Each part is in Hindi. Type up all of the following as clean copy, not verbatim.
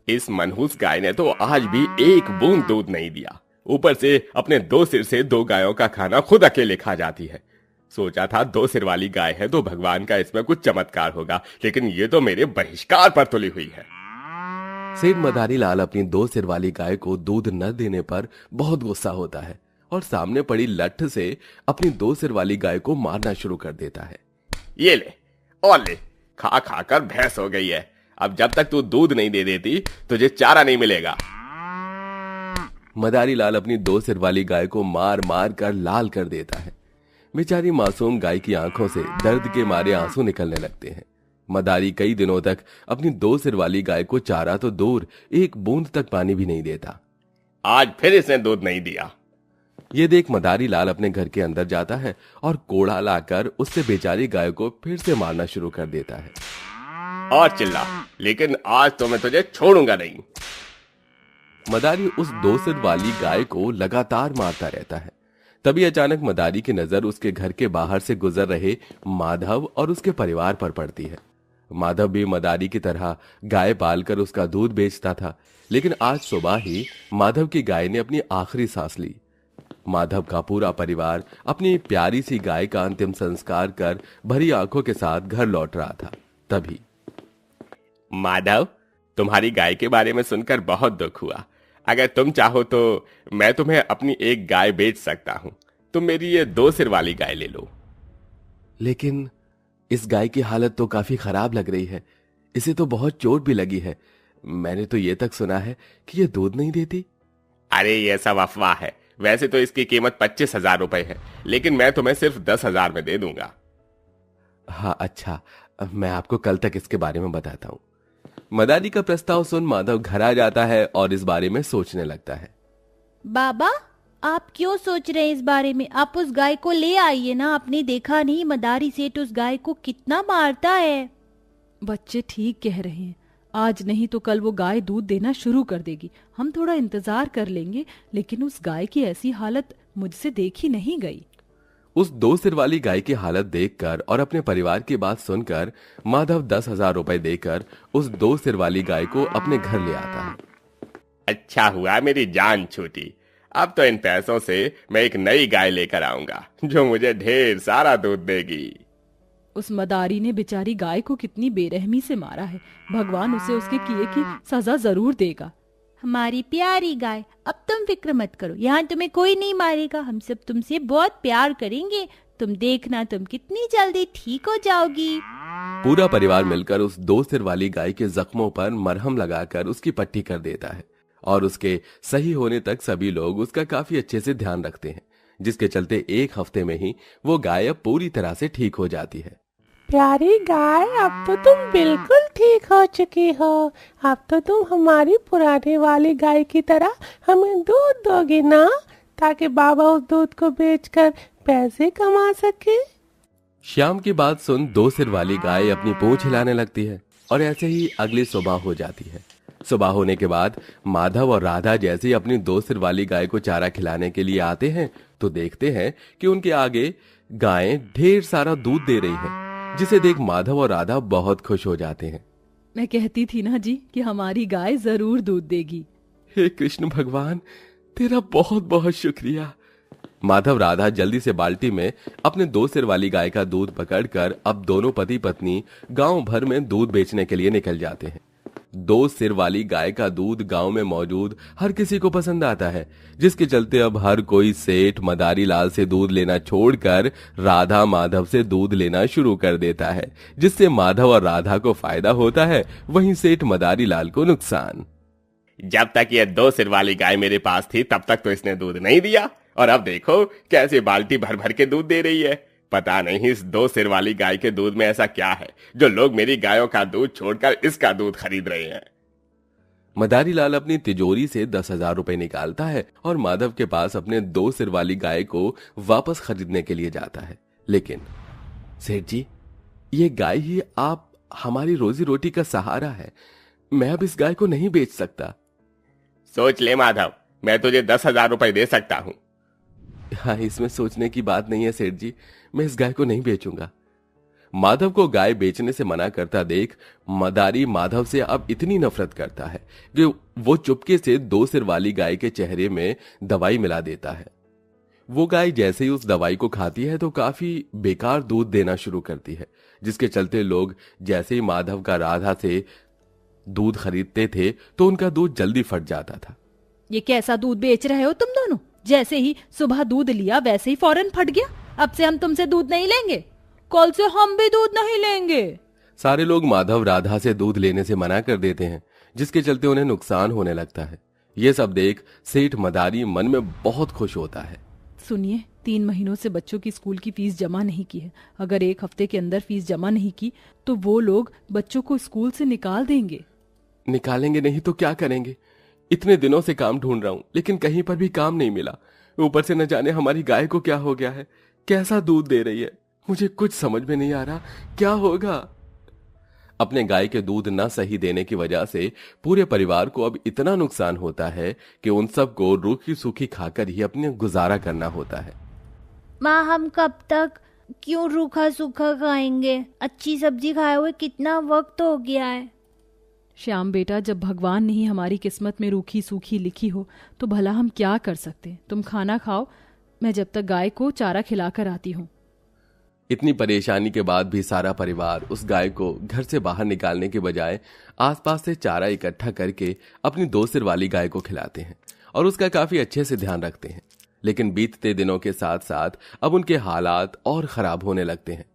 इस मनहूस गाय ने तो आज भी एक बूंद दूध नहीं दिया। ऊपर से अपने दो सिर से दो गायों का खाना खुद अकेले खा जाती है। सोचा था दो सिर वाली गाय है तो भगवान का इसमें कुछ चमत्कार होगा, लेकिन ये तो मेरे बहिष्कार पर तुली हुई है। सेठ मदारी लाल अपनी दो सिर वाली गाय को दूध न देने पर बहुत गुस्सा होता है और सामने पड़ी लठ से अपनी दो सिर वाली गाय को मारना शुरू कर देता है। ये ले और ले, खा खा कर भैंस हो गई है। अब जब तक तू दूध नहीं दे देती तुझे चारा नहीं मिलेगा। मदारी लाल अपनी दो सिर वाली गाय को मार मार कर लाल कर देता है। बेचारी मासूम गाय की आंखों से दर्द के मारे आंसू निकलने लगते हैं। मदारी कई दिनों तक अपनी दो सिर वाली गाय को चारा तो दूर, एक बूंद तक पानी भी नहीं देता। आज फिर इसने दूध नहीं दिया। ये देख मदारी लाल अपने घर के अंदर जाता है और कोड़ा लाकर उससे बेचारी गाय को फिर से मारना शुरू कर देता है। और चिल्ला, लेकिन आज तो मैं तुझे छोड़ूंगा नहीं। मदारी उस दो सिर वाली गाय को लगातार मारता रहता है। तभी अचानक मदारी की नजर उसके घर के बाहर से गुजर रहे माधव और उसके परिवार पर पड़ती है। माधव भी मदारी की तरह गाय पालकर उसका दूध बेचता था, लेकिन आज सुबह ही माधव की गाय ने अपनी आखिरी सांस ली। माधव का पूरा परिवार अपनी प्यारी सी गाय का अंतिम संस्कार कर भरी आंखों के साथ घर लौट रहा था। तभी माधव, तुम्हारी गाय के बारे में सुनकर बहुत दुख हुआ। अगर तुम चाहो तो मैं तुम्हें अपनी एक गाय बेच सकता हूं। तुम मेरी ये दो सिर वाली गाय ले लो। लेकिन इस गाय की हालत तो काफी खराब लग रही है। इसे तो बहुत चोट भी लगी है। मैंने तो ये तक सुना है कि ये दूध नहीं देती। अरे ये सब अफवाह है। वैसे तो इसकी कीमत 25,000 रुपए है, लेकिन मैं तुम्हें सिर्फ 10,000 में दे दूंगा। हाँ अच्छा, मैं आपको कल तक इसके बारे में बताता हूँ। मदारी का प्रस्ताव सुन माधव घर आ जाता है और इस बारे में सोचने लगता है। बाबा, आप क्यों सोच रहे हैं इस बारे में? आप उस गाय को ले आइए ना। आपने देखा नहीं मदारी सेठ उस गाय को कितना मारता है। बच्चे ठीक कह रहे हैं। आज नहीं तो कल वो गाय दूध देना शुरू कर देगी। हम थोड़ा इंतजार कर लेंगे, लेकिन उस गाय की ऐसी हालत मुझसे देखी नहीं गई। उस दो सिर वाली गाय की हालत देखकर और अपने परिवार की बात सुनकर माधव 10,000 रुपए देकर उस दो सिर वाली गाय को अपने घर ले आता है। अच्छा हुआ मेरी जान छूटी। अब तो इन पैसों से मैं एक नई गाय लेकर आऊंगा जो मुझे ढेर सारा दूध देगी। उस मदारी ने बेचारी गाय को कितनी बेरहमी से मारा है। भगवान उसे उसके किए की सजा जरूर देगा। हमारी प्यारी गाय, अब तुम फिक्र मत करो। यहाँ तुम्हें कोई नहीं मारेगा। हम सब तुमसे बहुत प्यार करेंगे। तुम देखना, तुम कितनी जल्दी ठीक हो जाओगी। पूरा परिवार मिलकर उस दो सिर वाली गाय के जख्मों पर मरहम लगाकर उसकी पट्टी कर देता है और उसके सही होने तक सभी लोग उसका काफी अच्छे से ध्यान रखते हैं, जिसके चलते एक हफ्ते में ही वो गाय अब पूरी तरह से ठीक हो जाती है। प्यारी गाय, अब तो तुम बिल्कुल ठीक हो चुकी हो। अब तो तुम हमारी पुराने वाली गाय की तरह हमें दूध दोगी ना, ताकि बाबा उस दूध को बेचकर पैसे कमा सके। श्याम की बात सुन दो सिर वाली गाय अपनी पूंछ हिलाने लगती है और ऐसे ही अगली सुबह हो जाती है। सुबह होने के बाद माधव और राधा जैसे अपनी दो सिर वाली गाय को चारा खिलाने के लिए आते हैं तो देखते हैं कि उनके आगे गायें ढेर सारा दूध दे रही हैं, जिसे देख माधव और राधा बहुत खुश हो जाते हैं। मैं कहती थी ना जी कि हमारी गाय जरूर दूध देगी। हे कृष्ण भगवान, तेरा बहुत बहुत शुक्रिया। माधव राधा जल्दी से बाल्टी में अपने दो सिर वाली गाय का दूध पकड़कर अब दोनों पति पत्नी गांव भर में दूध बेचने के लिए निकल जाते हैं। दो सिर वाली गाय का दूध गांव में मौजूद हर किसी को पसंद आता है, जिसके चलते अब हर कोई सेठ मदारी लाल से दूध लेना छोड़कर राधा माधव से दूध लेना शुरू कर देता है, जिससे माधव और राधा को फायदा होता है, वहीं सेठ मदारी लाल को नुकसान। जब तक ये दो सिर वाली गाय मेरे पास थी तब तक तो इसने दूध नहीं दिया, और अब देखो कैसे बाल्टी भर भर के दूध दे रही है। पता नहीं इस दो सिर वाली गाय के दूध में ऐसा क्या है जो लोग मेरी गायों का दूध छोड़कर इसका दूध खरीद रहे हैं। मदारी लाल अपनी तिजोरी से 10,000 रुपए निकालता है और माधव के पास अपने दो सिर वाली गाय को वापस खरीदने के लिए जाता है। लेकिन सेठ जी, ये गाय ही आप हमारी रोजी रोटी का सहारा है। मैं अब इस गाय को नहीं बेच सकता। सोच ले माधव, मैं तुझे 10,000 रुपए दे सकता हूं। हाँ, इसमें सोचने की बात नहीं है सेठ जी, मैं इस गाय को नहीं बेचूंगा। माधव को गाय बेचने से मना करता देख मदारी माधव से अब इतनी नफरत करता है कि वो चुपके से 2 सिर वाली गाय के चेहरे में दवाई मिला देता है। वो गाय जैसे ही उस दवाई को खाती है तो काफी बेकार दूध देना शुरू करती है, जिसके चलते लोग जैसे ही माधव का राधा से दूध खरीदते थे तो उनका दूध जल्दी फट जाता था। ये कैसा दूध बेच रहे हो तुम दोनों? जैसे ही सुबह दूध लिया वैसे ही फौरन फट गया। अब से हम तुमसे दूध नहीं लेंगे। कल से हम भी दूध नहीं लेंगे। सारे लोग माधव राधा से दूध लेने से मना कर देते हैं, जिसके चलते उन्हें नुकसान होने लगता है। ये सब देख सेठ मदारी मन में बहुत खुश होता है। सुनिए, 3 महीनों से बच्चों की स्कूल की फीस जमा नहीं की है। अगर 1 हफ्ते के अंदर फीस जमा नहीं की तो वो लोग बच्चों को स्कूल से निकाल देंगे। निकालेंगे नहीं तो क्या करेंगे? इतने दिनों से काम ढूंढ रहा हूं लेकिन कहीं पर भी काम नहीं मिला। ऊपर से न जाने हमारी गाय को क्या हो गया है, कैसा दूध दे रही है, मुझे कुछ समझ में नहीं आ रहा क्या होगा। अपने गाय के दूध न सही देने की वजह से पूरे परिवार को अब इतना नुकसान होता है कि उन सबको रूखी सूखी खाकर ही अपने गुजारा करना होता है। माँ, हम कब तक क्यों रूखा सूखा खाएंगे? अच्छी सब्जी खाए हुए कितना वक्त हो गया है। श्याम बेटा, जब भगवान ने ही हमारी किस्मत में रूखी सूखी लिखी हो तो भला हम क्या कर सकते हैं। तुम खाना खाओ, मैं जब तक गाय को चारा खिलाकर आती हूँ। इतनी परेशानी के बाद भी सारा परिवार उस गाय को घर से बाहर निकालने के बजाय आसपास से चारा इकट्ठा करके अपनी 2 सिर वाली गाय को खिलाते हैं और उसका काफी अच्छे से ध्यान रखते हैं। लेकिन बीतते दिनों के साथ साथ अब उनके हालात और खराब होने लगते हैं।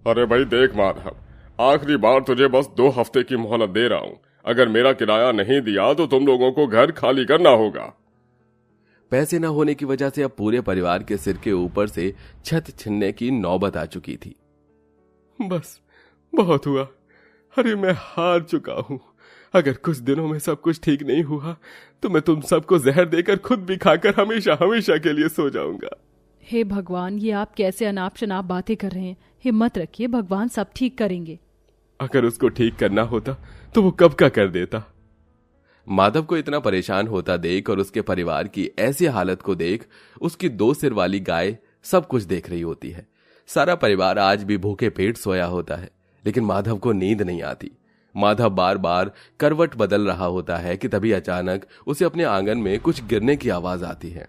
अरे भाई देख माधव, आखिरी बार तुझे बस 2 हफ्ते की मोहलत दे रहा हूं। अगर मेरा किराया नहीं दिया तो तुम लोगों को घर खाली करना होगा। पैसे न होने की वजह से अब पूरे परिवार के सिर के ऊपर से छत छीनने की नौबत आ चुकी थी। बस बहुत हुआ। अरे मैं हार चुका हूं। अगर कुछ दिनों में सब कुछ ठीक नहीं हुआ तो मैं तुम सबको जहर देकर खुद भी खाकर हमेशा हमेशा के लिए सो जाऊंगा। हे भगवान, ये आप कैसे अनाप शनाप बातें कर रहे हैं। हिम्मत रखिए, भगवान सब ठीक करेंगे। अगर उसको ठीक करना होता तो वो कब का कर देता। माधव को इतना परेशान होता देख और उसके परिवार की ऐसी हालत को देख उसकी 2 सिर वाली गाय सब कुछ देख रही होती है। सारा परिवार आज भी भूखे पेट सोया होता है, लेकिन माधव को नींद नहीं आती। माधव बार बार करवट बदल रहा होता है कि तभी अचानक उसे अपने आंगन में कुछ गिरने की आवाज आती है।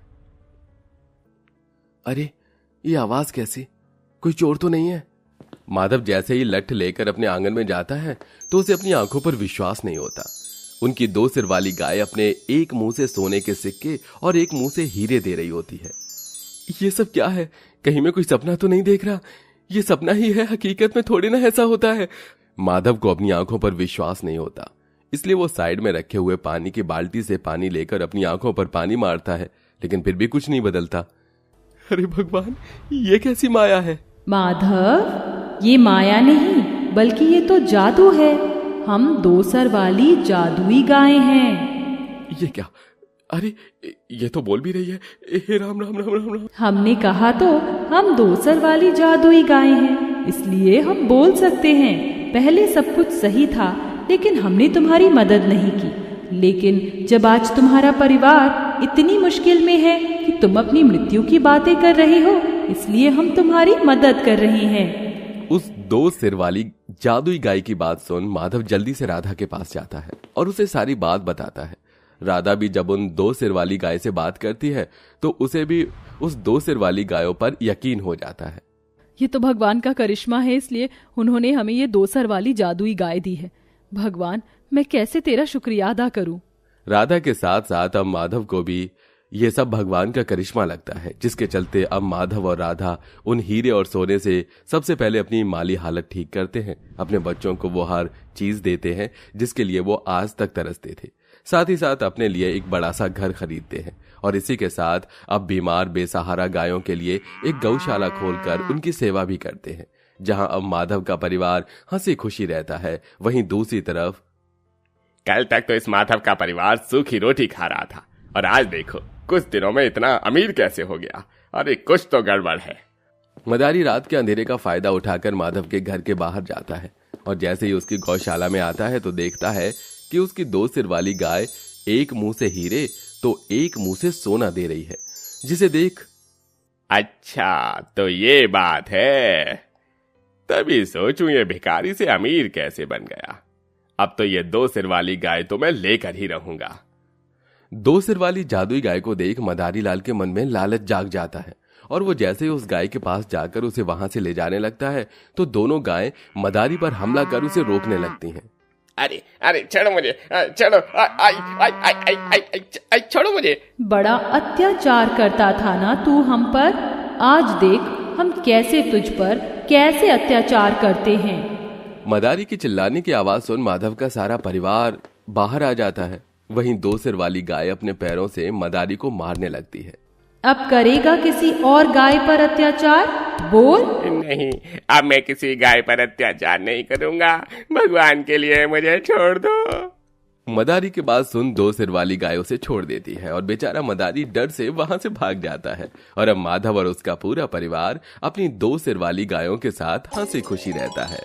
अरे ये आवाज कैसी? कोई चोर तो नहीं है? माधव जैसे ही लठ लेकर अपने आंगन में जाता है तो उसे अपनी आंखों पर विश्वास नहीं होता। उनकी 2 सिर वाली गाय अपने एक मुंह से सोने के सिक्के और एक मुंह से हीरे दे रही होती है। ये सब क्या है? कहीं मैं कोई सपना तो नहीं देख रहा? ये सपना ही है, हकीकत में थोड़ी ना ऐसा होता है। माधव को अपनी आंखों पर विश्वास नहीं होता, इसलिए वो साइड में रखे हुए पानी की बाल्टी से पानी लेकर अपनी आंखों पर पानी मारता है, लेकिन फिर भी कुछ नहीं बदलता। अरे भगवान, ये कैसी माया है? माधव, ये माया नहीं बल्कि ये तो जादू है। हम 2 सर वाली जादुई गाय हैं। ये क्या? अरे ये तो बोल भी रही है। हे राम राम राम राम राम। हमने कहा तो हम 2 सर वाली जादुई गाय हैं, इसलिए हम बोल सकते हैं। पहले सब कुछ सही था लेकिन हमने तुम्हारी मदद नहीं की। लेकिन जब आज तुम्हारा परिवार इतनी मुश्किल में है कि तुम अपनी मृत्यु की बातें कर रहे हो, इसलिए हम तुम्हारी मदद कर रहे हैं। उस 2 सिर वाली जादुई गाय की बात सुन माधव जल्दी से राधा के पास जाता है और उसे सारी बात बताता है। राधा भी जब उन 2 सिर वाली गाय से बात करती है तो उसे भी उस 2 सिर वाली गायों पर यकीन हो जाता है। ये तो भगवान का करिश्मा है, इसलिए उन्होंने हमें ये 2 सर वाली जादुई गाय दी है। भगवान, मैं कैसे तेरा शुक्रिया अदा करूं। राधा के साथ साथ अब माधव को भी ये सब भगवान का करिश्मा लगता है, जिसके चलते अब माधव और राधा उन हीरे और सोने से सबसे पहले अपनी माली हालत ठीक करते हैं। अपने बच्चों को वो हर चीज देते हैं जिसके लिए वो आज तक तरसते थे। साथ ही साथ अपने लिए एक बड़ा सा घर खरीदते हैं और इसी के साथ अब बीमार बेसहारा गायों के लिए एक गौशाला खोलकर उनकी सेवा भी करते हैं, जहां अब माधव का परिवार हंसी खुशी रहता है। वहीं दूसरी तरफ कल तक तो इस माधव का परिवार सूखी रोटी खा रहा था और आज देखो कुछ दिनों में इतना अमीर कैसे हो गया। अरे कुछ तो गड़बड़ है। मदारी रात के अंधेरे का फायदा उठाकर माधव के घर के बाहर जाता है और जैसे ही उसकी गौशाला में आता है तो देखता है कि उसकी 2 सिर वाली गाय एक मुंह से हीरे तो एक मुंह से सोना दे रही है, जिसे देख अच्छा तो ये बात है। तभी सोचूं ये भिखारी से अमीर कैसे बन गया। अब तो ये 2 सिर वाली गाय तो मैं लेकर ही रहूंगा। 2 सिर वाली जादुई गाय को देख मदारी लाल के मन में लालच जाग जाता है और वो जैसे ही उस गाय के पास जाकर उसे वहां से ले जाने लगता है तो दोनों गाय मदारी पर हमला कर उसे रोकने लगती हैं। अरे अरे छोड़ो मुझे, छोड़ो, छोड़ो मुझे। बड़ा अत्याचार करता था ना तू हम पर, आज देख हम कैसे तुझ पर कैसे अत्याचार करते हैं। मदारी की चिल्लाने की आवाज सुन माधव का सारा परिवार बाहर आ जाता है। वहीं 2 सिर वाली गाय अपने पैरों से मदारी को मारने लगती है। अब करेगा किसी और गाय पर अत्याचार? बोल। नहीं, अब मैं किसी गाय पर अत्याचार नहीं करूंगा। भगवान के लिए मुझे छोड़ दो। मदारी की बात सुन 2 सिर वाली गाय उसे छोड़ देती है और बेचारा मदारी डर से वहां से भाग जाता है। और अब माधव और उसका पूरा परिवार अपनी 2 सिर वाली गायों के साथ हंसी खुशी रहता है।